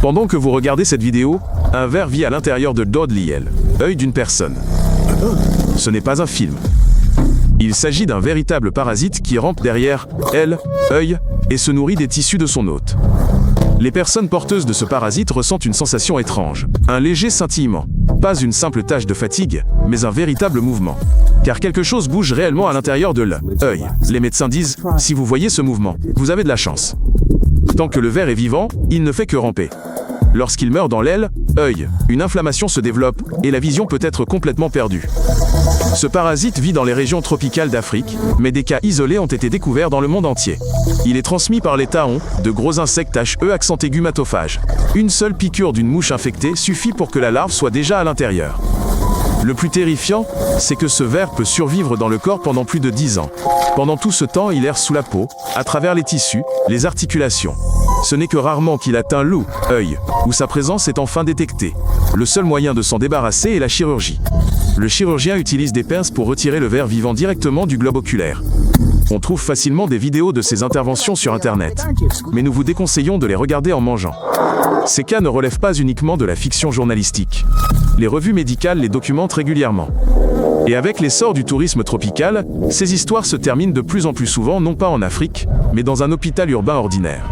Pendant que vous regardez cette vidéo, un ver vit à l'intérieur de Dodley, œil d'une personne. Ce n'est pas un film. Il s'agit d'un véritable parasite qui rampe derrière elle, œil, et se nourrit des tissus de son hôte. Les personnes porteuses de ce parasite ressentent une sensation étrange, un léger scintillement. Pas une simple tache de fatigue, mais un véritable mouvement. Car quelque chose bouge réellement à l'intérieur de l'œil. Les médecins disent, si vous voyez ce mouvement, vous avez de la chance. Tant que le ver est vivant, il ne fait que ramper. Lorsqu'il meurt dans l'aile, œil, une inflammation se développe et la vision peut être complètement perdue. Ce parasite vit dans les régions tropicales d'Afrique, mais des cas isolés ont été découverts dans le monde entier. Il est transmis par les taons, de gros insectes HE accent aigu matophages. Une seule piqûre d'une mouche infectée suffit pour que la larve soit déjà à l'intérieur. Le plus terrifiant, c'est que ce ver peut survivre dans le corps pendant plus de 10 ans. Pendant tout ce temps, il erre sous la peau, à travers les tissus, les articulations. Ce n'est que rarement qu'il atteint l'œil, où sa présence est enfin détectée. Le seul moyen de s'en débarrasser est la chirurgie. Le chirurgien utilise des pinces pour retirer le ver vivant directement du globe oculaire. On trouve facilement des vidéos de ces interventions sur Internet, mais nous vous déconseillons de les regarder en mangeant. Ces cas ne relèvent pas uniquement de la fiction journalistique. Les revues médicales les documentent régulièrement. Et avec l'essor du tourisme tropical, ces histoires se terminent de plus en plus souvent non pas en Afrique, mais dans un hôpital urbain ordinaire.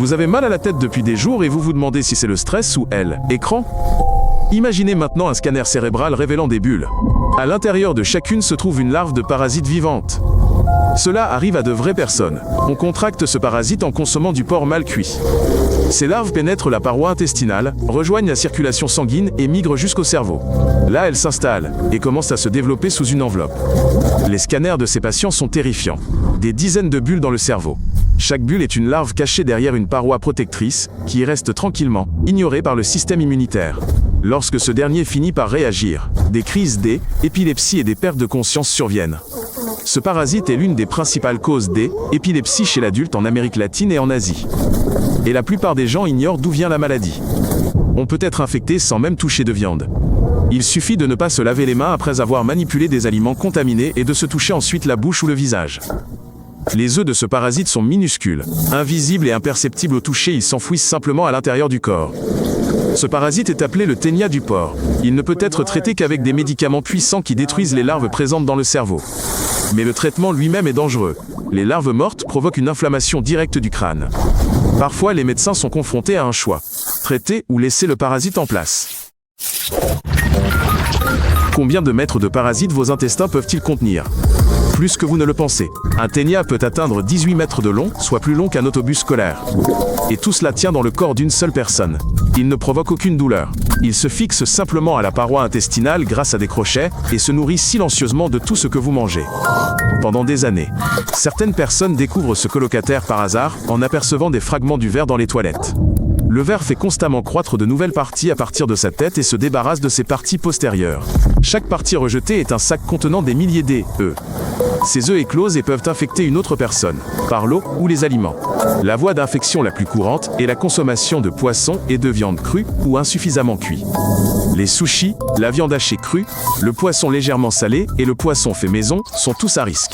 Vous avez mal à la tête depuis des jours et vous vous demandez si c'est le stress ou l'écran ? Imaginez maintenant un scanner cérébral révélant des bulles. À l'intérieur de chacune se trouve une larve de parasite vivante. Cela arrive à de vraies personnes. On contracte ce parasite en consommant du porc mal cuit. Ces larves pénètrent la paroi intestinale, rejoignent la circulation sanguine et migrent jusqu'au cerveau. Là, elles s'installent et commencent à se développer sous une enveloppe. Les scanners de ces patients sont terrifiants. Des dizaines de bulles dans le cerveau. Chaque bulle est une larve cachée derrière une paroi protectrice qui y reste tranquillement, ignorée par le système immunitaire. Lorsque ce dernier finit par réagir, des crises d'épilepsie et des pertes de conscience surviennent. Ce parasite est l'une des principales causes d'épilepsie chez l'adulte en Amérique latine et en Asie. Et la plupart des gens ignorent d'où vient la maladie. On peut être infecté sans même toucher de viande. Il suffit de ne pas se laver les mains après avoir manipulé des aliments contaminés et de se toucher ensuite la bouche ou le visage. Les œufs de ce parasite sont minuscules, invisibles et imperceptibles au toucher, ils s'enfouissent simplement à l'intérieur du corps. Ce parasite est appelé le ténia du porc. Il ne peut être traité qu'avec des médicaments puissants qui détruisent les larves présentes dans le cerveau. Mais le traitement lui-même est dangereux. Les larves mortes provoquent une inflammation directe du crâne. Parfois, les médecins sont confrontés à un choix. Traiter ou laisser le parasite en place. Combien de mètres de parasites vos intestins peuvent-ils contenir ? Plus que vous ne le pensez. Un ténia peut atteindre 18 mètres de long, soit plus long qu'un autobus scolaire. Et tout cela tient dans le corps d'une seule personne. Il ne provoque aucune douleur. Il se fixe simplement à la paroi intestinale grâce à des crochets et se nourrit silencieusement de tout ce que vous mangez. Pendant des années, certaines personnes découvrent ce colocataire par hasard en apercevant des fragments du ver dans les toilettes. Le ver fait constamment croître de nouvelles parties à partir de sa tête et se débarrasse de ses parties postérieures. Chaque partie rejetée est un sac contenant des milliers d'œufs. Ces œufs éclosent et peuvent infecter une autre personne, par l'eau ou les aliments. La voie d'infection la plus courante est la consommation de poissons et de viande crue ou insuffisamment cuits. Les sushis, la viande hachée crue, le poisson légèrement salé et le poisson fait maison sont tous à risque.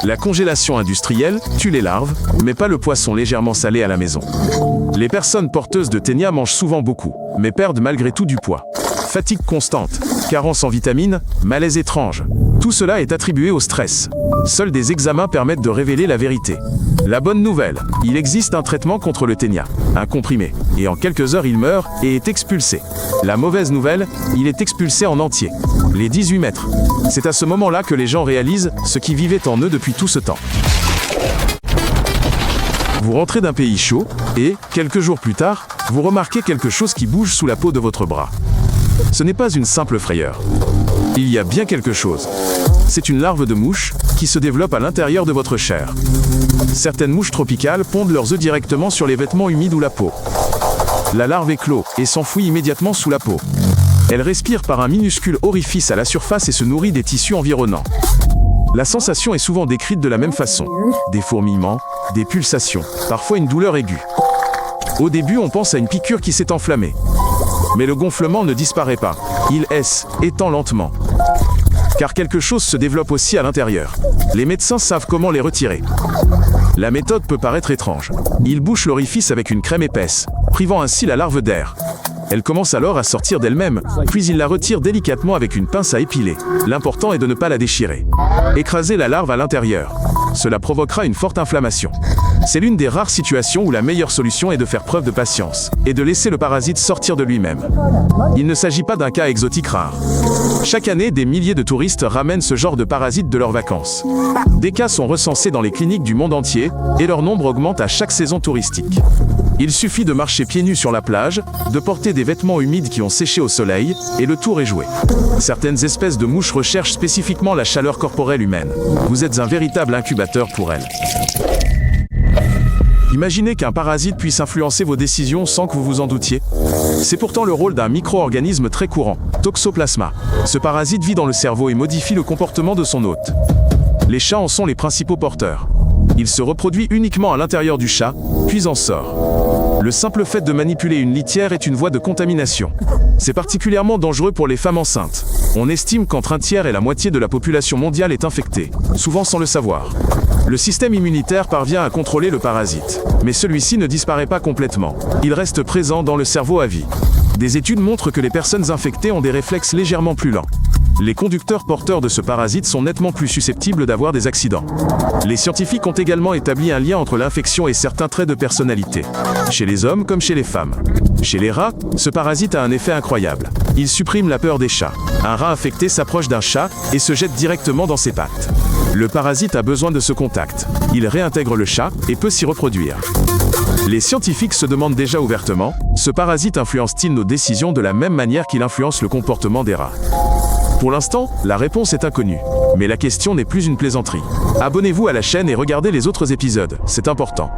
La congélation industrielle tue les larves, mais pas le poisson légèrement salé à la maison. Les personnes porteuses de ténia mangent souvent beaucoup, mais perdent malgré tout du poids. Fatigue constante, carence en vitamines, malaise étrange. Tout cela est attribué au stress. Seuls des examens permettent de révéler la vérité. La bonne nouvelle, il existe un traitement contre le ténia, un comprimé, et en quelques heures il meurt et est expulsé. La mauvaise nouvelle, il est expulsé en entier. Les 18 mètres. C'est à ce moment-là que les gens réalisent ce qui vivait en eux depuis tout ce temps. Vous rentrez d'un pays chaud, et, quelques jours plus tard, vous remarquez quelque chose qui bouge sous la peau de votre bras. Ce n'est pas une simple frayeur. Il y a bien quelque chose. C'est une larve de mouche qui se développe à l'intérieur de votre chair. Certaines mouches tropicales pondent leurs œufs directement sur les vêtements humides ou la peau. La larve éclot et s'enfouit immédiatement sous la peau. Elle respire par un minuscule orifice à la surface et se nourrit des tissus environnants. La sensation est souvent décrite de la même façon. Des fourmillements, des pulsations, parfois une douleur aiguë. Au début, on pense à une piqûre qui s'est enflammée. Mais le gonflement ne disparaît pas. Il étend lentement. Car quelque chose se développe aussi à l'intérieur. Les médecins savent comment les retirer. La méthode peut paraître étrange. Il bouche l'orifice avec une crème épaisse, privant ainsi la larve d'air. Elle commence alors à sortir d'elle-même, puis il la retire délicatement avec une pince à épiler. L'important est de ne pas la déchirer. Écraser la larve à l'intérieur. Cela provoquera une forte inflammation. C'est l'une des rares situations où la meilleure solution est de faire preuve de patience et de laisser le parasite sortir de lui-même. Il ne s'agit pas d'un cas exotique rare. Chaque année, des milliers de touristes ramènent ce genre de parasite de leurs vacances. Des cas sont recensés dans les cliniques du monde entier et leur nombre augmente à chaque saison touristique. Il suffit de marcher pieds nus sur la plage, de porter des vêtements humides qui ont séché au soleil, et le tour est joué. Certaines espèces de mouches recherchent spécifiquement la chaleur corporelle humaine. Vous êtes un véritable incubateur pour elles. Imaginez qu'un parasite puisse influencer vos décisions sans que vous vous en doutiez. C'est pourtant le rôle d'un micro-organisme très courant, Toxoplasma. Ce parasite vit dans le cerveau et modifie le comportement de son hôte. Les chats en sont les principaux porteurs. Il se reproduit uniquement à l'intérieur du chat, puis en sort. Le simple fait de manipuler une litière est une voie de contamination. C'est particulièrement dangereux pour les femmes enceintes. On estime qu'entre un tiers et la moitié de la population mondiale est infectée, souvent sans le savoir. Le système immunitaire parvient à contrôler le parasite, mais celui-ci ne disparaît pas complètement. Il reste présent dans le cerveau à vie. Des études montrent que les personnes infectées ont des réflexes légèrement plus lents. Les conducteurs porteurs de ce parasite sont nettement plus susceptibles d'avoir des accidents. Les scientifiques ont également établi un lien entre l'infection et certains traits de personnalité, chez les hommes comme chez les femmes. Chez les rats, ce parasite a un effet incroyable. Il supprime la peur des chats. Un rat infecté s'approche d'un chat et se jette directement dans ses pattes. Le parasite a besoin de ce contact. Il réintègre le chat et peut s'y reproduire. Les scientifiques se demandent déjà ouvertement, ce parasite influence-t-il nos décisions de la même manière qu'il influence le comportement des rats ? Pour l'instant, la réponse est inconnue. Mais la question n'est plus une plaisanterie. Abonnez-vous à la chaîne et regardez les autres épisodes, c'est important.